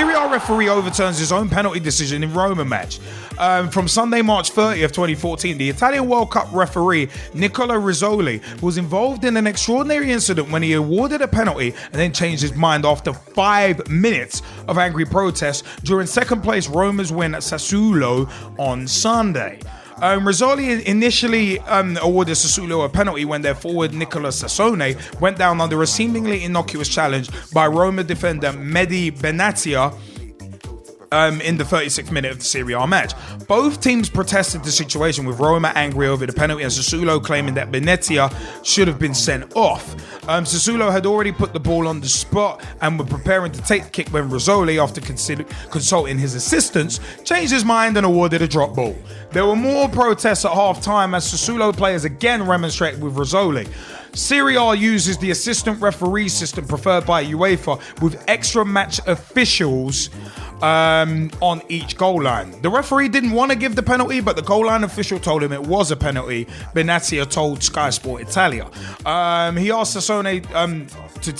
Serie A referee overturns his own penalty decision in Roma match. From Sunday, March 30th, 2014, the Italian World Cup referee Nicola Rizzoli was involved in an extraordinary incident when he awarded a penalty and then changed his mind after 5 minutes of angry protest during second place Roma's win at Sassuolo on Sunday. Rizzoli initially awarded Sassuolo a penalty when their forward Nicola Sassone went down under a seemingly innocuous challenge by Roma defender Mehdi Benatia in the 36th minute of the Serie A match. Both teams protested the situation, with Roma angry over the penalty and Sassuolo claiming that Benatia should have been sent off. Sassuolo had already put the ball on the spot and were preparing to take the kick when Rizzoli, after consulting his assistants, changed his mind and awarded a drop ball. There were more protests at half-time as Sassuolo players again remonstrated with Rizzoli. Serie A uses the assistant referee system preferred by UEFA, with extra match officials on each goal line. The referee didn't want to give the penalty, but the goal line official told him it was a penalty, Benatia told Sky Sport Italia. He asked Sassone to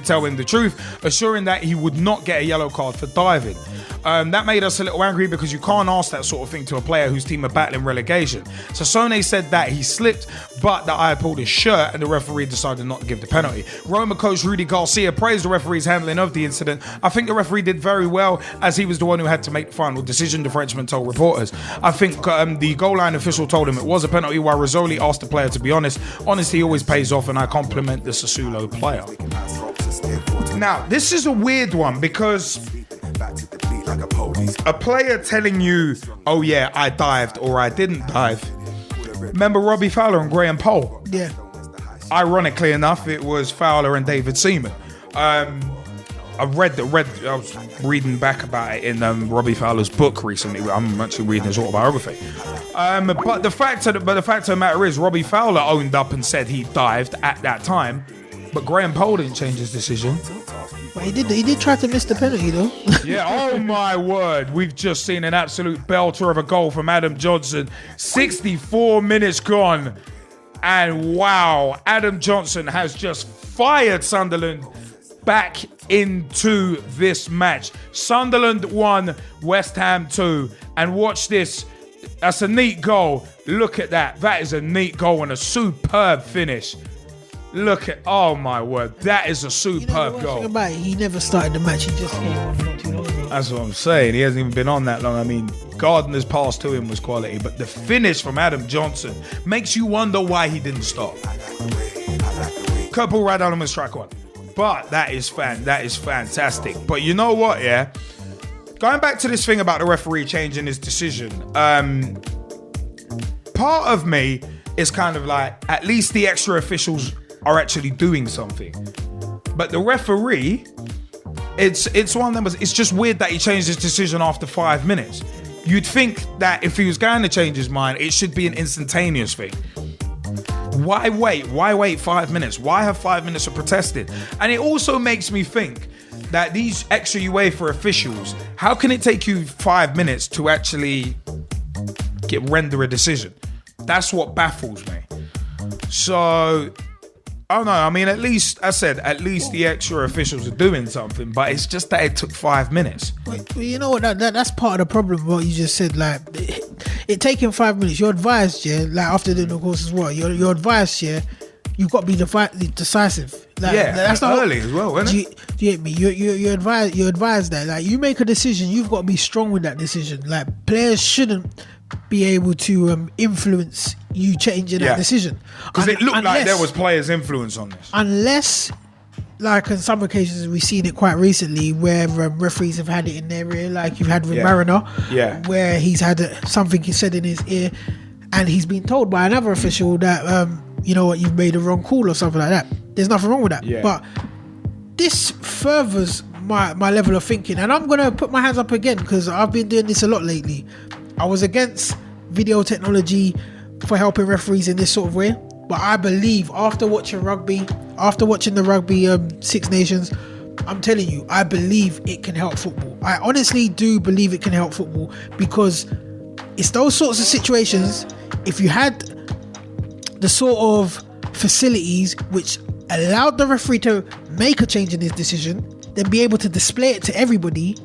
tell him the truth, assuring that he would not get a yellow card for diving. That made us a little angry because you can't ask that sort of thing to a player whose team are battling relegation. Sassone said that he slipped, but that I had pulled his shirt and the referee decided not to give the penalty. Roma coach Rudy Garcia praised the referee's handling of the incident. I think the referee did very well, as he was the one who had to make the final decision, the Frenchman told reporters. I think the goal line official told him it was a penalty, while Rizzoli asked the player to be honest. Honesty always pays off, and I compliment the Sassuolo player. Now, this is a weird one because a player telling you, oh yeah, I dived or I didn't dive. Remember Robbie Fowler and Graham Poll? Yeah. Ironically enough, it was Fowler and David Seaman. I was reading back about it in Robbie Fowler's book recently. I'm actually reading his autobiography. But the fact of the matter is, Robbie Fowler owned up and said he dived at that time, but Graham Poll didn't change his decision. But he did try to miss the penalty though. Yeah, oh my word. We've just seen an absolute belter of a goal from Adam Johnson. 64 minutes gone. And wow, Adam Johnson has just fired Sunderland back into this match. Sunderland 1, West Ham 2. And watch this. That's a neat goal. Look at that. That is a neat goal and a superb finish. Look at, oh my word, that is a superb goal. About it, he never started the match, he just came on not too long ago. That's what I'm saying. He hasn't even been on that long. I mean, Gardner's pass to him was quality, but the finish from Adam Johnson makes you wonder why he didn't stop. Couple right on him and strike one. But that is fantastic. But you know what, yeah? Going back to this thing about the referee changing his decision, part of me is kind of like, at least the extra officials are actually doing something. But the referee, it's one of them. It's just weird that he changed his decision after 5 minutes. You'd think that if he was going to change his mind, it should be an instantaneous thing. Why wait? Why wait 5 minutes? Why have 5 minutes of protesting? And it also makes me think that these extra UEFA officials, how can it take you 5 minutes to actually render a decision? That's what baffles me. So, I don't know. I mean, at least the extra officials are doing something, but it's just that it took 5 minutes. Well, you know what? That's part of the problem. What you just said, like it taking 5 minutes. You're advised, yeah. Like after doing the course as well, you're advised, yeah. You've got to be decisive. Like, yeah, that's not early as well, isn't it? Do you get me? You're advised that, like, you make a decision, you've got to be strong with that decision. Like, players shouldn't be able to influence you changing that decision, because it looked like there was players' influence on this. Unless, like in some occasions we've seen it quite recently, where referees have had it in their ear, like you've had with Marriner, where he's had something he said in his ear, and he's been told by another official that you know what, you've made a wrong call or something like that. There's nothing wrong with that, but this furthers my level of thinking, and I'm gonna put my hands up again because I've been doing this a lot lately. I was against video technology for helping referees in this sort of way, but I believe after watching the rugby Six Nations, I'm telling you, I believe it can help football. I honestly do believe it can help football, because it's those sorts of situations. If you had the sort of facilities which allowed the referee to make a change in his decision, then be able to display it to everybody,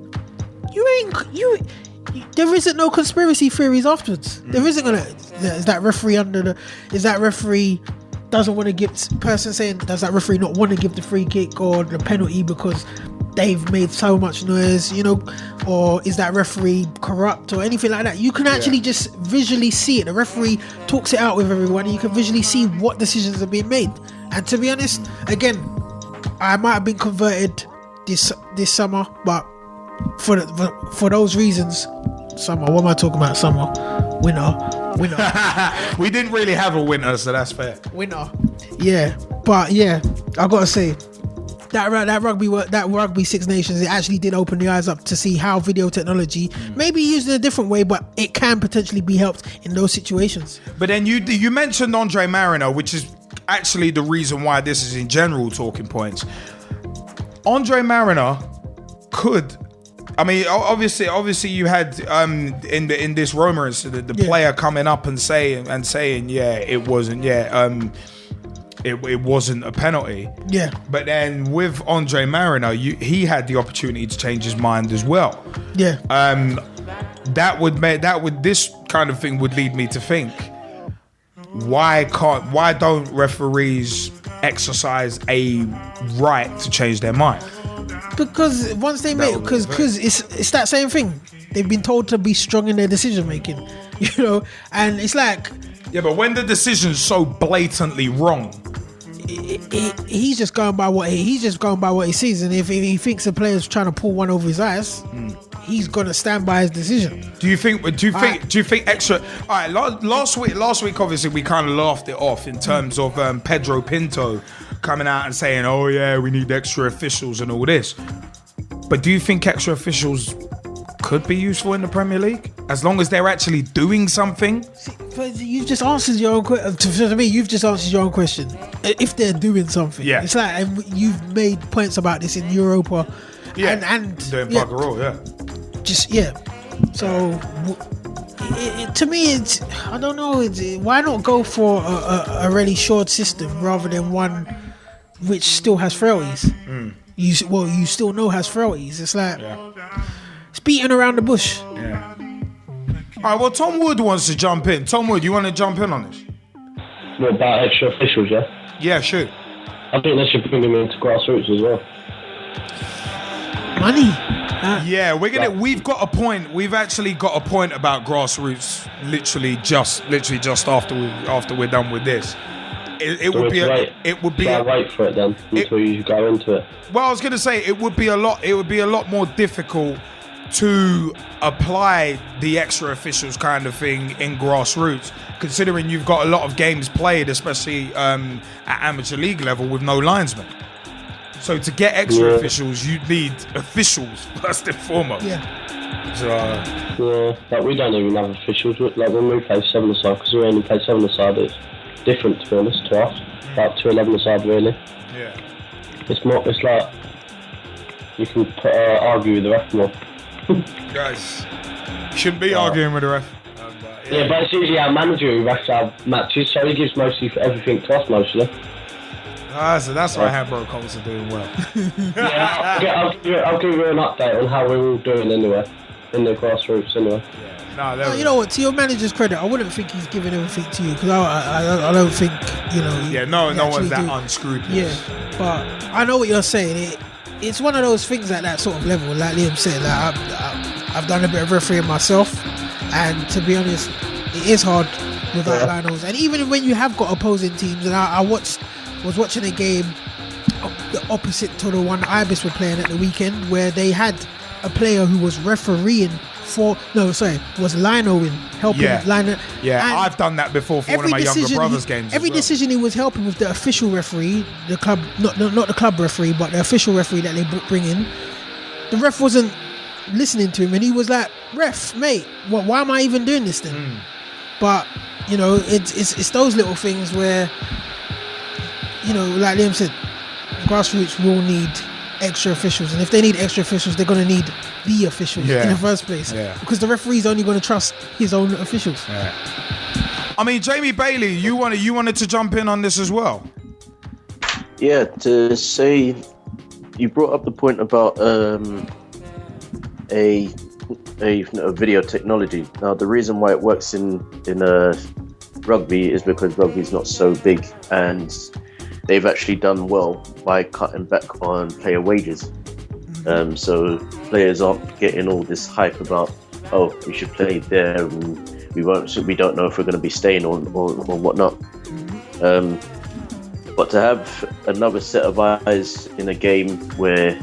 there isn't no conspiracy theories afterwards. There isn't is that referee doesn't want to give, person saying, does that referee not want to give the free kick or the penalty because they've made so much noise, or is that referee corrupt or anything like that? You can actually just visually see it. The referee talks it out with everyone and you can visually see what decisions are being made. And to be honest, again, I might have been converted this summer, but for those reasons, summer, what am I talking about? Summer, winter. We didn't really have a winter, so that's fair. Winter, yeah. But yeah, I gotta say that rugby Six Nations, it actually did open the eyes up to see how video technology may be used in a different way, but it can potentially be helped in those situations. But then you mentioned Andre Marriner, which is actually the reason why this is in general talking points. Andre Marriner could. I mean, obviously, you had in this Roma incident the player coming up and saying, it wasn't, it wasn't a penalty. Yeah. But then with Andre Marriner, he had the opportunity to change his mind as well. Yeah. This kind of thing would lead me to think, why don't referees exercise a right to change their mind? Because once they make, because it's that same thing. They've been told to be strong in their decision making, and it's like, yeah, but when the decision's so blatantly wrong, he's just going by what he sees, and if he thinks a player's trying to pull one over his eyes, he's gonna stand by his decision. Do you think extra? All right, last week, obviously we kind of laughed it off in terms of Pedro Pinto coming out and saying, "Oh yeah, we need extra officials and all this." But do you think extra officials could be useful in the Premier League as long as they're actually doing something? But you've just answered your own question. To me, you've just answered your own question. If they're doing something, it's like you've made points about this in Europa, and doing bugger all, So to me, it's, I don't know. Why not go for a really short system rather than one which still has frailties? You still know has frailties. It's like it's beating around the bush. Yeah. All right. Well, Tom Wood wants to jump in. Tom Wood, you want to jump in on this? What about extra officials? Yeah. Yeah, sure. I think they should bring them into grassroots as well. Money. We've got a point. We've actually got a point about grassroots. Literally just after we're done with this. It would be wait for it then until you go into it. Well, I was going to say it would be a lot more difficult to apply the extra officials kind of thing in grassroots, considering you've got a lot of games played, especially at amateur league level, with no linesmen. So to get extra officials, you need officials first and foremost. But we don't even have officials. Like when we play 7-a-side, because we only play 7-a-side, it's different to be honest to us. About 2 11-a-side really. Yeah. It's like you can argue with the ref more. Guys, shouldn't be arguing with the ref. But it's usually our manager who refs our matches, so he gives mostly for everything to us mostly. So that's why Handbro Colts are doing well. I'll give you an update on how we're all doing anyway, in the grassroots anyway. You know what? To your manager's credit, I wouldn't think he's giving everything to you, because I don't think no one's that unscrupulous. Yeah, but I know what you're saying. It's one of those things at that sort of level, like Liam said. Like I've done a bit of refereeing myself, and to be honest, it is hard without linos. And even when you have got opposing teams, and I was watching a game the opposite to the one Ibis were playing at the weekend, where they had a player who was refereeing was linoing, helping liner. Yeah, I've done that before for one of my younger brother's games. Every decision he was helping with the official referee, the club, not the club referee, but the official referee that they bring in. The ref wasn't listening to him, and he was like, "Ref, mate, why am I even doing this then?" But it's those little things where, like Liam said, grassroots will need extra officials, and if they need extra officials, they're going to need the officials in the first place, because the referee's only going to trust his own officials. I mean, Jamie Bailey, you wanted to jump in on this as well. Yeah, to say, you brought up the point about a a video technology. Now, the reason why it works in rugby is because rugby is not so big, and they've actually done well by cutting back on player wages. So players aren't getting all this hype about, oh, we should play there, and we don't know if we're going to be staying or whatnot. But to have another set of eyes in a game where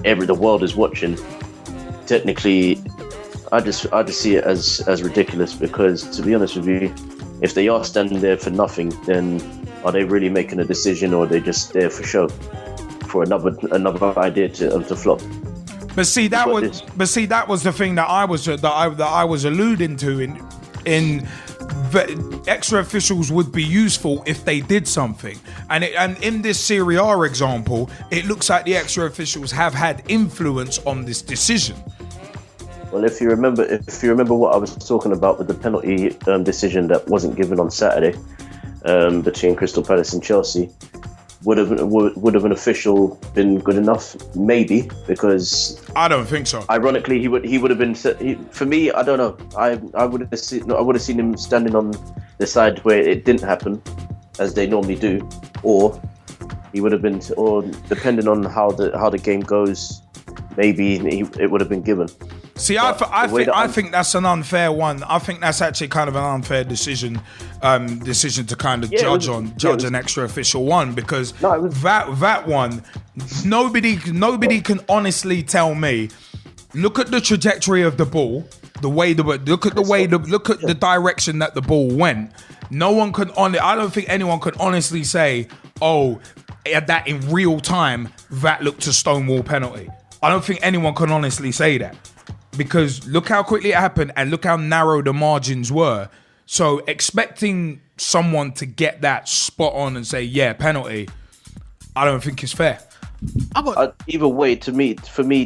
the world is watching, technically, I just see it as ridiculous, because, to be honest with you, if they are standing there for nothing, then are they really making a decision, or are they just there for show, for another idea to flop? But see, that was the thing that I was alluding to in extra officials would be useful if they did something, and in this Serie A example, it looks like the extra officials have had influence on this decision. Well, if you remember what I was talking about with the penalty decision that wasn't given on Saturday between Crystal Palace and Chelsea, would have an official been good enough? Maybe, because I don't think so. Ironically, he would have been. For me, I don't know. I would have seen him standing on the side where it didn't happen, as they normally do, or he would have been, or depending on how the game goes, maybe it would have been given. See, I think that's an unfair one. I think that's actually kind of an unfair decision to kind of judge an extra official one, because that one, nobody can honestly tell me. Look at the trajectory of the ball, look at the direction that the ball went. No one can I don't think anyone can honestly say, oh, that in real time that looked a stonewall penalty. I don't think anyone can honestly say that. Because look how quickly it happened and look how narrow the margins were. So expecting someone to get that spot on and say, yeah, penalty, I don't think it's fair. Either way, for me,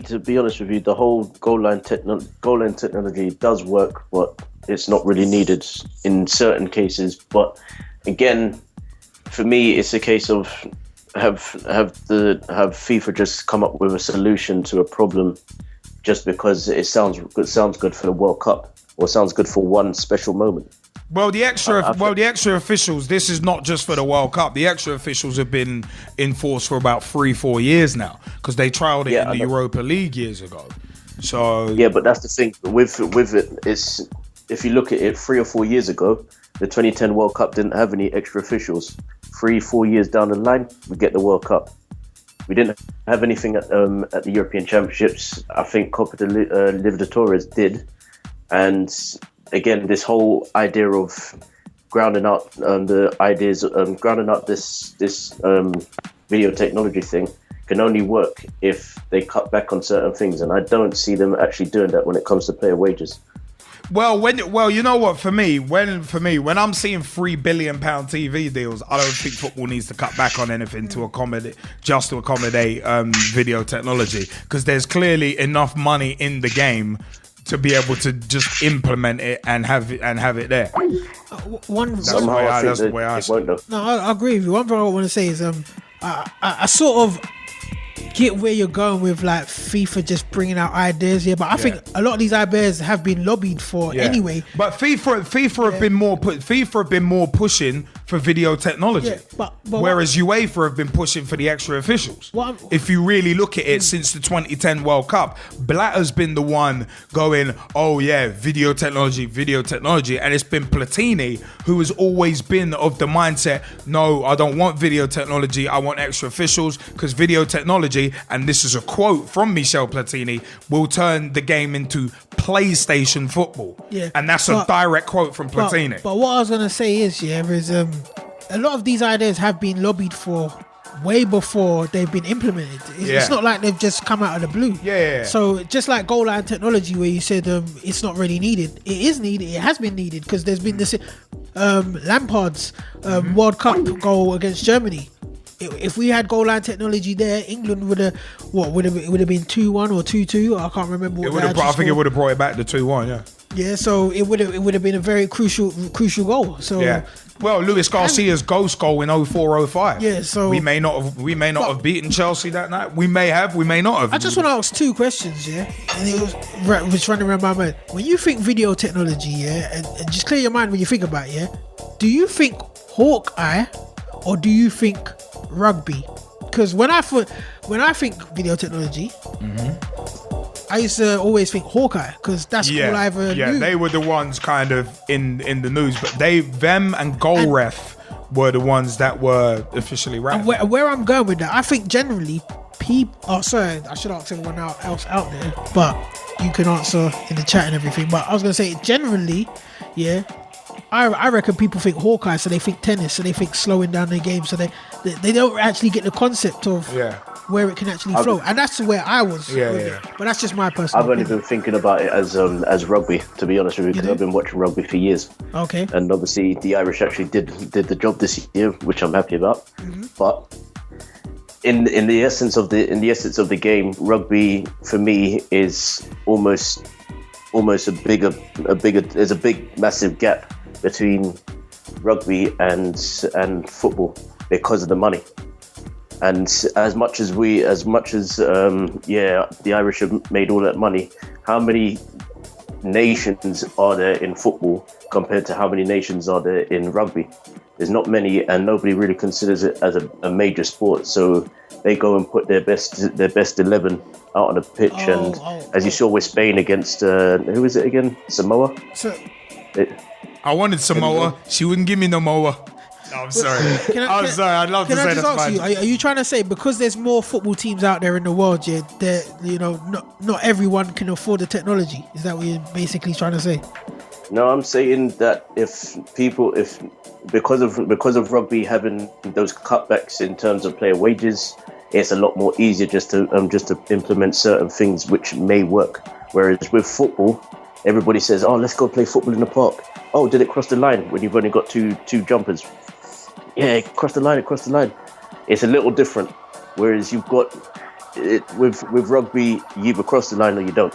to be honest with you, the whole goal line technology does work, but it's not really needed in certain cases. But again, for me, it's a case of have FIFA just come up with a solution to a problem just because it sounds good for the World Cup, or sounds good for one special moment. Well, the extra officials, this is not just for the World Cup. The extra officials have been in force for about 3-4 years now, because they trialed it in the Europa League years ago. So yeah, but that's the thing with it is, if you look at it 3 or 4 years ago, the 2010 World Cup didn't have any extra officials. 3-4 years down the line, we get the World Cup. We didn't have anything at the European Championships. I think Copa Libertadores did. And again, this whole idea of grounding out this video technology thing can only work if they cut back on certain things. And I don't see them actually doing that when it comes to player wages. Well, you know what? For me, when I'm seeing £3 billion TV deals, I don't think football needs to cut back on anything to accommodate video technology, because there's clearly enough money in the game to be able to just implement it and have it there. That's the way I see it. No, I agree with you. One thing I want to say is I sort of get where you're going with like FIFA just bringing out ideas here, but I think a lot of these ideas have been lobbied for anyway. But FIFA have been more pushing for video technology, but whereas UEFA have been pushing for the extra officials. If you really look at it, since the 2010 World Cup, Blatter's been the one going, oh yeah, video technology, and it's been Platini who has always been of the mindset, no, I don't want video technology, I want extra officials, because video technology, and this is a quote from Michel Platini, will turn the game into PlayStation football. Yeah. And that's a direct quote from Platini. But what I was going to say is, a lot of these ideas have been lobbied for way before they've been implemented. It's not like they've just come out of the blue. Yeah. So just like goal line technology, where you said it's not really needed, it is needed. It has been needed, because there's been this Lampard's World Cup goal against Germany. If we had goal line technology there, England would have been 2-1 or 2-2. I can't remember. I think it would have brought it back to 2-1. Yeah. Yeah. So it would have been a very crucial goal. So Well, Luis Garcia's ghost goal in 04-05. Yeah, so we may not have beaten Chelsea that night. We may have, we may not have. I just want to ask 2 questions, yeah, and it was running around my mind. When you think video technology, yeah, and just clear your mind when you think about it, yeah, do you think Hawkeye or do you think rugby? Because when I think video technology, I used to always think Hawkeye because that's all I ever knew. They were the ones kind of in the news, but them and GoalRef were the ones that were officially right. Where I'm going with that, I think generally people. Oh, sorry, I should ask everyone else out there, but you can answer in the chat and everything. But I was gonna say generally, yeah. I reckon people think Hawkeye, so they think tennis, so they think slowing down their game, so they don't actually get the concept of where it can actually flow, and that's where I was. But that's just my personal. I've only been thinking about it as rugby, to be honest with you, because I've been watching rugby for years. Okay. And obviously the Irish actually did the job this year, which I'm happy about. Mm-hmm. But in the essence of the game, rugby for me is almost a bigger. There's a big massive gap between rugby and football because of the money. And as much as the Irish have made all that money, how many nations are there in football compared to how many nations are there in rugby? There's not many, and nobody really considers it as a major sport. So they go and put their best 11 out on the pitch, as you saw with Spain against who is it again? Samoa. I wanted Samoa. She wouldn't give me no Moa. No, I'm sorry. I'm sorry. I'd love to say that's fine. Are you trying to say because there's more football teams out there in the world, not everyone can afford the technology? Is that what you're basically trying to say? No, I'm saying that because of rugby having those cutbacks in terms of player wages, it's a lot more easier just to implement certain things which may work. Whereas with football, everybody says, "Oh, let's go play football in the park." Oh, did it cross the line when you've only got two jumpers? Yeah, it crossed the line. It's a little different. Whereas you've got it with rugby, you either cross the line or you don't.